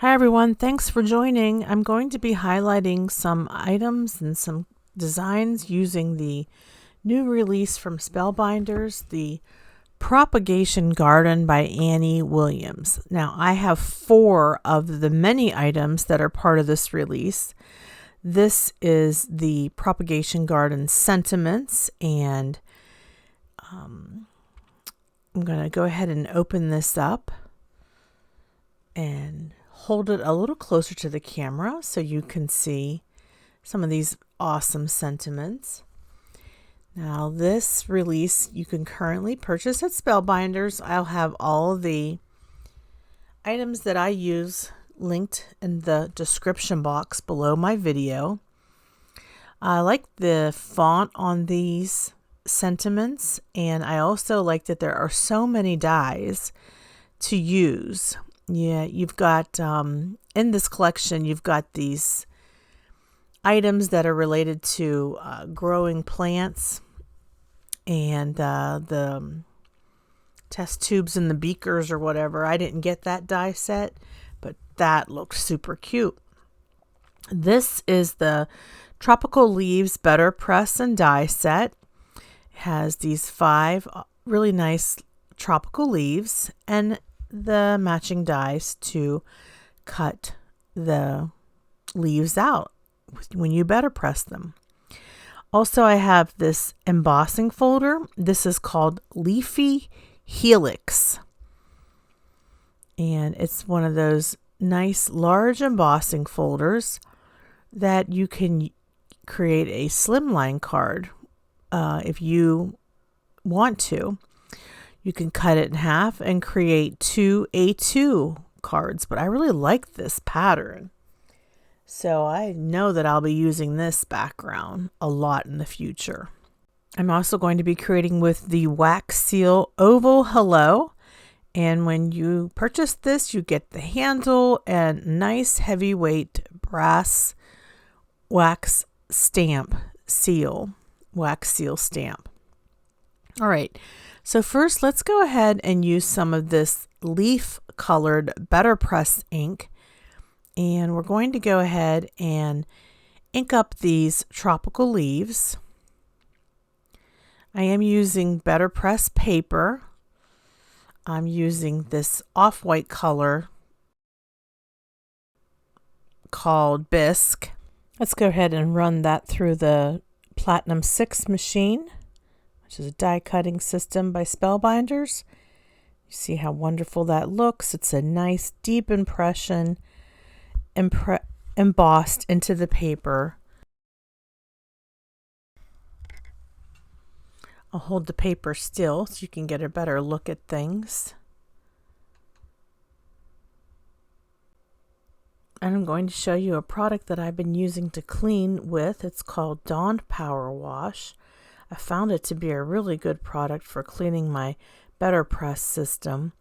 Hi everyone, thanks for joining. I'm going to be highlighting some items and some designs using the new release from Spellbinders, the Propagation Garden by Annie Williams. Now, I have 4 of the many items that are part of this release. This is the Propagation Garden Sentiments, and I'm going to go ahead and open this up and hold it a little closer to the camera so you can see some of these awesome sentiments. Now, this release you can currently purchase at Spellbinders. I'll have all of the items that I use linked in the description box below my video. I like the font on these sentiments, and I also like that there are so many dies to use. Yeah, you've got, in this collection, you've got these items that are related to growing plants and the test tubes and the beakers or whatever. I didn't get that die set, but that looks super cute. This is the Tropical Leaves Better Press and Die set. It has these 5 really nice tropical leaves and the matching dies to cut the leaves out when you better press them. Also, I have this embossing folder. This is called Leafy Helix, and it's one of those nice large embossing folders that you can create a slimline card if you want to. You can cut it in half and create 2 A2 cards, but I really like this pattern. So I know that I'll be using this background a lot in the future. I'm also going to be creating with the Wax Seal Oval Hello. And when you purchase this, you get the handle and nice heavyweight brass wax stamp seal, wax seal stamp. All right. So first, let's go ahead and use some of this leaf colored Better Press ink. And we're going to go ahead and ink up these tropical leaves. I am using Better Press paper. I'm using this off-white color called Bisque. Let's go ahead and run that through the Platinum 6 machine, which is a die cutting system by Spellbinders. You see how wonderful that looks. It's a nice deep impression embossed into the paper. I'll hold the paper still so you can get a better look at things. And I'm going to show you a product that I've been using to clean with. It's called Dawn Power Wash. I found it to be a really good product for cleaning my Better Press system.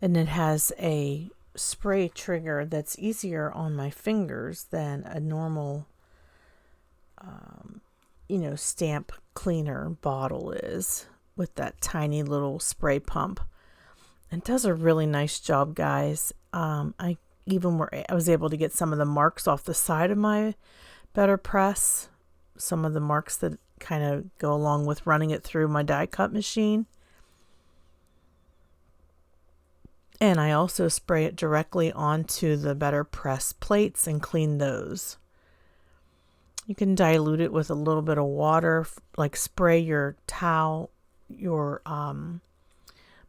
And it has a spray trigger that's easier on my fingers than a normal, stamp cleaner bottle is, with that tiny little spray pump. It does a really nice job, guys. I was able to get some of the marks off the side of my Better Press, some of the marks that kind of go along with running it through my die cut machine. And I also spray it directly onto the Better Press plates and clean those. You can dilute it with a little bit of water, like spray your towel, your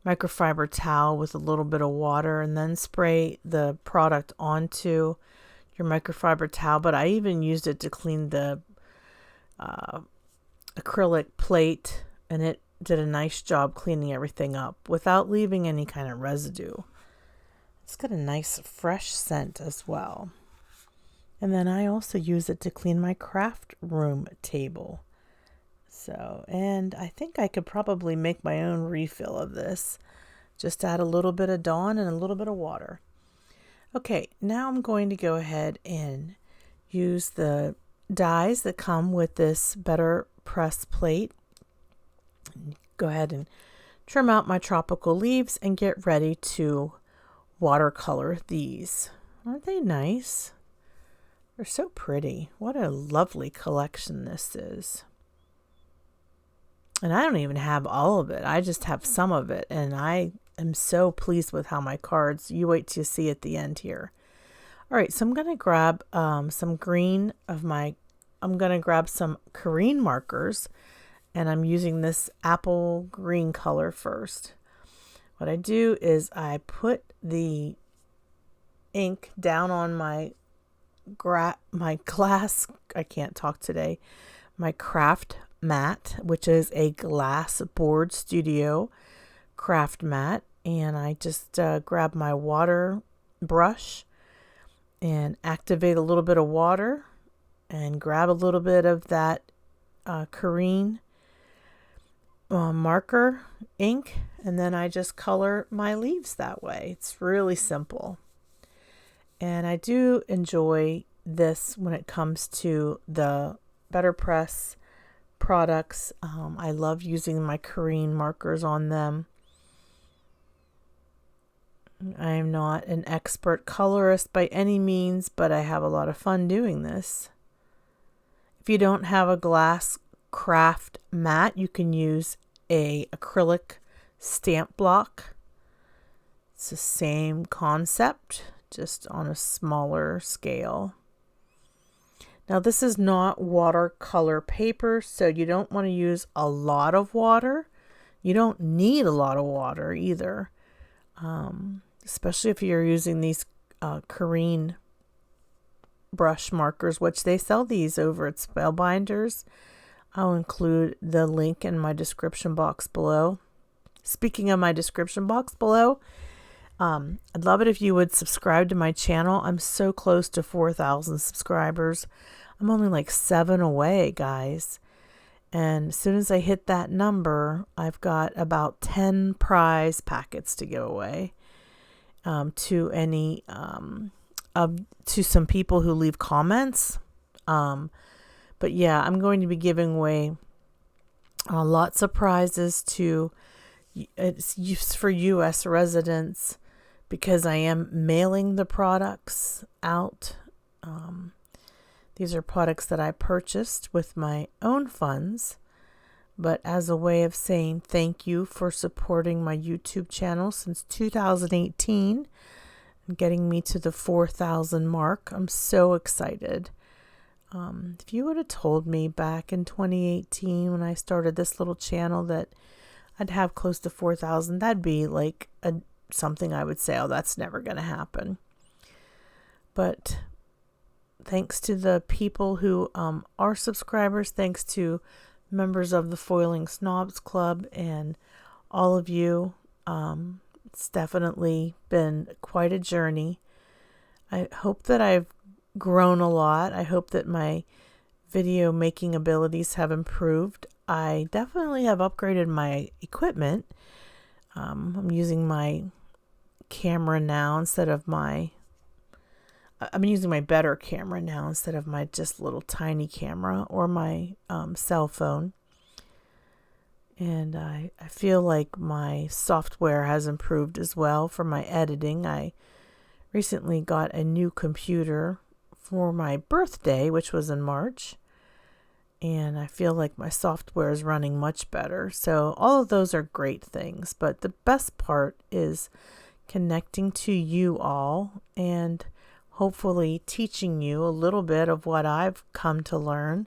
microfiber towel with a little bit of water, and then spray the product onto your microfiber towel. But I even used it to clean the acrylic plate, and it did a nice job cleaning everything up without leaving any kind of residue. It's got a nice fresh scent as well. And then I also use it to clean my craft room table. And I think I could probably make my own refill of this. Just add a little bit of Dawn and a little bit of water. Okay, now I'm going to go ahead and use the dies that come with this Better Press plate. Go ahead and trim out my tropical leaves and get ready to watercolor these. Aren't they nice? They're so pretty. What a lovely collection this is. And I don't even have all of it. I just have some of it. And I am so pleased with how my cards, you wait till you see at the end here. All right, so I'm going to grab some green of my, I'm going to grab some Korean markers. And I'm using this apple green color first. What I do is I put the ink down on my glass, I can't talk today, my craft mat, which is a glass board studio craft mat. And I just grab my water brush and activate a little bit of water and grab a little bit of that Korean marker ink, and then I just color my leaves that way. It's really simple. And I do enjoy this when it comes to the Better Press products. I love using my Korean markers on them. I am not an expert colorist by any means, but I have a lot of fun doing this. If you don't have a glass craft mat, you can use a acrylic stamp block. It's the same concept, just on a smaller scale. Now this is not watercolor paper, so you don't want to use a lot of water. You don't need a lot of water either, especially if you're using these Korean brush markers, which they sell these over at Spellbinders. I'll include the link in my description box below. Speaking of my description box below, I'd love it if you would subscribe to my channel. I'm so close to 4,000 subscribers. I'm only like 7 away, guys. And as soon as I hit that number, I've got about 10 prize packets to give away to any to some people who leave comments. But yeah, I'm going to be giving away lots of prizes to, it's used for U.S. residents because I am mailing the products out. These are products that I purchased with my own funds, but as a way of saying thank you for supporting my YouTube channel since 2018 and getting me to the 4,000 mark. I'm so excited. If you would have told me back in 2018 when I started this little channel that I'd have close to 4,000, that'd be like something I would say, oh, that's never going to happen. But thanks to the people who are subscribers, thanks to members of the Foiling Snobs Club and all of you, it's definitely been quite a journey. I hope that I've grown a lot. I hope that my video making abilities have improved. I definitely have upgraded my equipment. I'm using my camera now instead of my I'm using my better camera now instead of my just little tiny camera or my cell phone. And I feel like my software has improved as well for my editing. I recently got a new computer for my birthday, which was in March, and I feel like my software is running much better. So all of those are great things, but the best part is connecting to you all and hopefully teaching you a little bit of what I've come to learn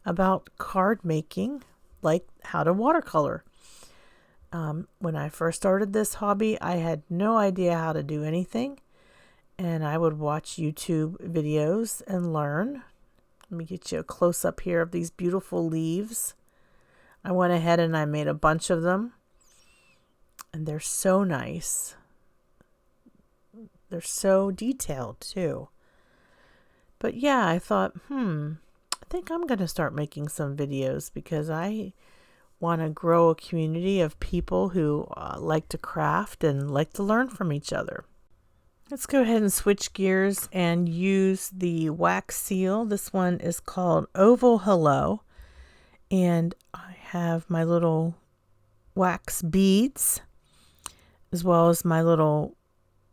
about card making, like how to watercolor. When I first started this hobby, I had no idea how to do anything. And I would watch YouTube videos and learn. Let me get you a close up here of these beautiful leaves. I went ahead and I made a bunch of them. And they're so nice. They're so detailed too. But yeah, I thought, I think I'm going to start making some videos because I want to grow a community of people who like to craft and like to learn from each other. Let's go ahead and switch gears and use the wax seal. This one is called Oval Hello. And I have my little wax beads as well as my little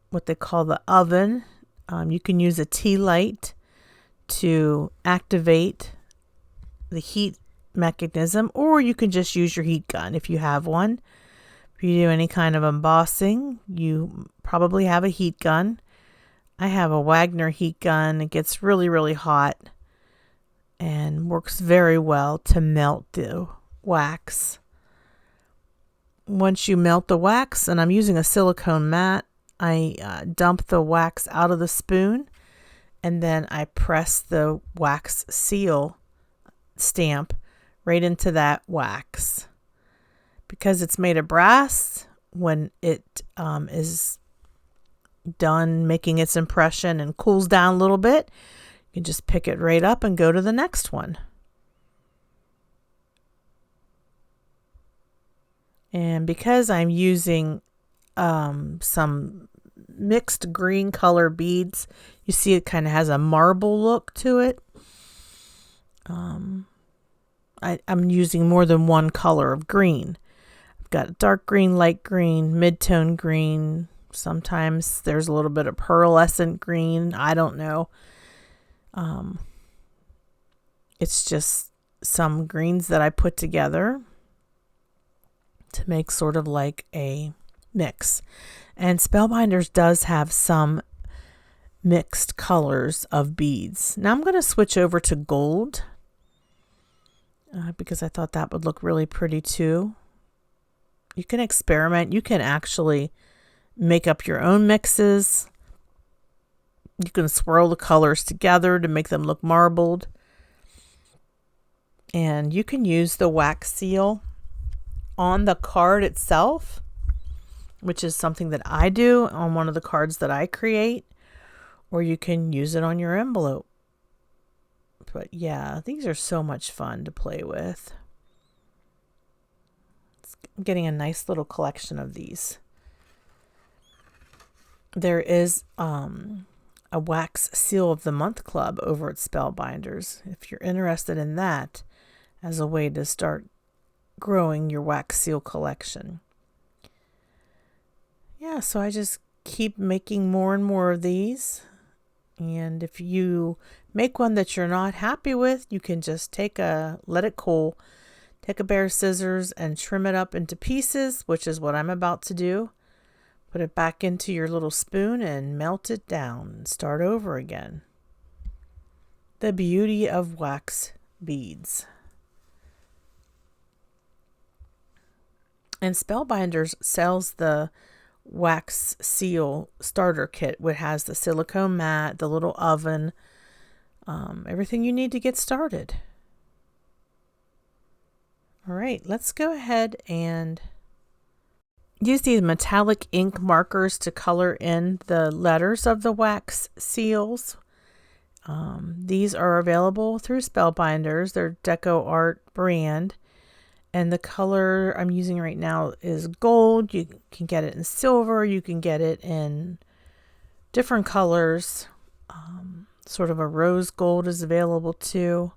what they call the oven. You can use a tea light to activate the heat mechanism, or you can just use your heat gun if you have one. If you do any kind of embossing, you probably have a heat gun. I have a Wagner heat gun. It gets really, really hot and works very well to melt the wax. Once you melt the wax, and I'm using a silicone mat, I dump the wax out of the spoon, and then I press the wax seal stamp right into that wax. Because it's made of brass, when it is done making its impression and cools down a little bit, you can just pick it right up and go to the next one. And because I'm using some mixed green color beads, you see it kind of has a marble look to it. I'm using more than one color of green. I've got dark green, light green, mid-tone green. Sometimes there's a little bit of pearlescent green. I don't know. It's just some greens that I put together to make sort of like a mix. And Spellbinders does have some mixed colors of beads. Now I'm going to switch over to gold because I thought that would look really pretty too. You can experiment. You can actually make up your own mixes. You can swirl the colors together to make them look marbled. And you can use the wax seal on the card itself, which is something that I do on one of the cards that I create, or you can use it on your envelope. But yeah, these are so much fun to play with. I'm getting a nice little collection of these. There is a wax seal of the month club over at Spellbinders if you're interested in that as a way to start growing your wax seal collection. Yeah, so I just keep making more and more of these. And if you make one that you're not happy with, you can just let it cool, take a pair of scissors and trim it up into pieces, which is what I'm about to do. Put it back into your little spoon and melt it down and start over again. The beauty of wax beads. And Spellbinders sells the wax seal starter kit, which has the silicone mat, the little oven, everything you need to get started. All right, let's go ahead and use these metallic ink markers to color in the letters of the wax seals. These are available through Spellbinders. They're Deco Art brand. And the color I'm using right now is gold. You can get it in silver. You can get it in different colors. Sort of a rose gold is available too.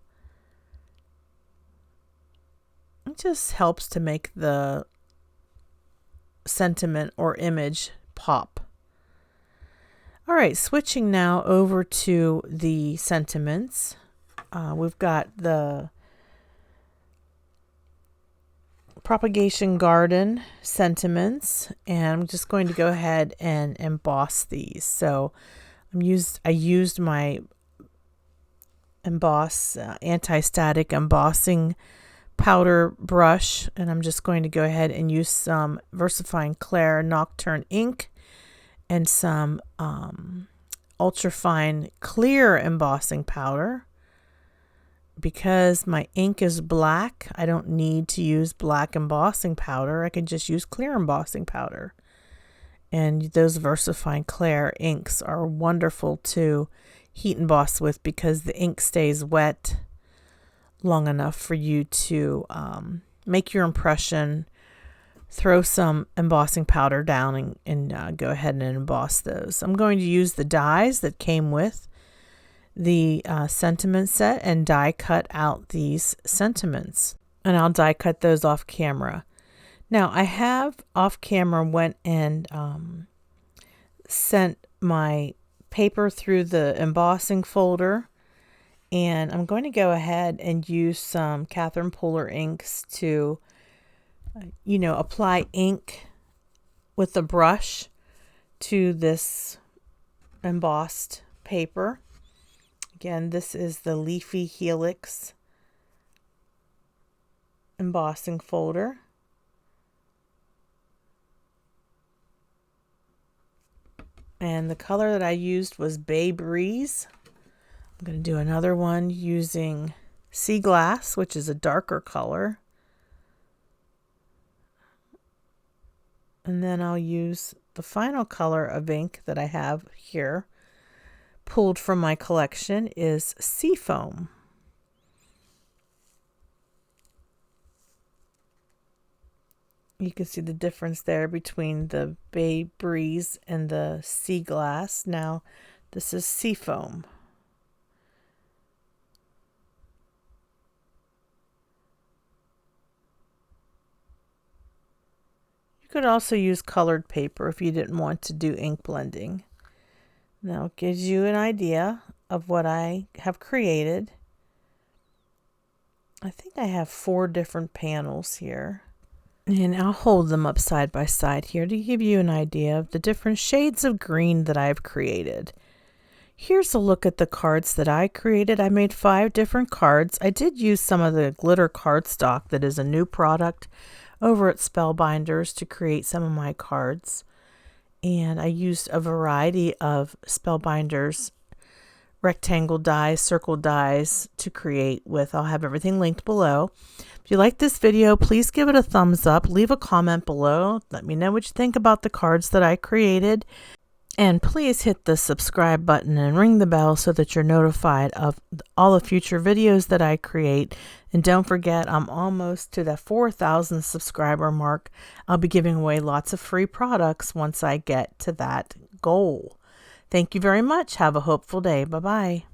It just helps to make the sentiment or image pop. All right, switching now over to the sentiments. We've got the Propagation Garden sentiments, and I'm just going to go ahead and emboss these. So I used my anti-static embossing powder brush, and I'm just going to go ahead and use some VersaFine Clair Nocturne ink and some ultrafine clear embossing powder. Because my ink is black, I don't need to use black embossing powder. I can just use clear embossing powder. And those VersaFine Clair inks are wonderful to heat emboss with because the ink stays wet long enough for you to make your impression, throw some embossing powder down, and go ahead and emboss those. I'm going to use the dies that came with the sentiment set and die cut out these sentiments, and I'll die cut those off camera. Now I have off camera went and sent my paper through the embossing folder, and I'm going to go ahead and use some Catherine Polar inks to, apply ink with a brush to this embossed paper. Again, this is the Leafy Helix embossing folder. And the color that I used was Bay Breeze. I'm going to do another one using Sea Glass, which is a darker color. And then I'll use the final color of ink that I have here, pulled from my collection, is Seafoam. You can see the difference there between the Bay Breeze and the Sea Glass. Now this is Seafoam. You could also use colored paper if you didn't want to do ink blending. Now it gives you an idea of what I have created. I think I have 4 different panels here. And I'll hold them up side by side here to give you an idea of the different shades of green that I've created. Here's a look at the cards that I created. I made 5 different cards. I did use some of the glitter cardstock that is a new product over at Spellbinders to create some of my cards. And I used a variety of Spellbinders rectangle dies, circle dies to create with. I'll have everything linked below. If you like this video, please give it a thumbs up. Leave a comment below. Let me know what you think about the cards that I created. And please hit the subscribe button and ring the bell so that you're notified of all the future videos that I create. And don't forget, I'm almost to the 4,000 subscriber mark. I'll be giving away lots of free products once I get to that goal. Thank you very much. Have a hopeful day. Bye-bye.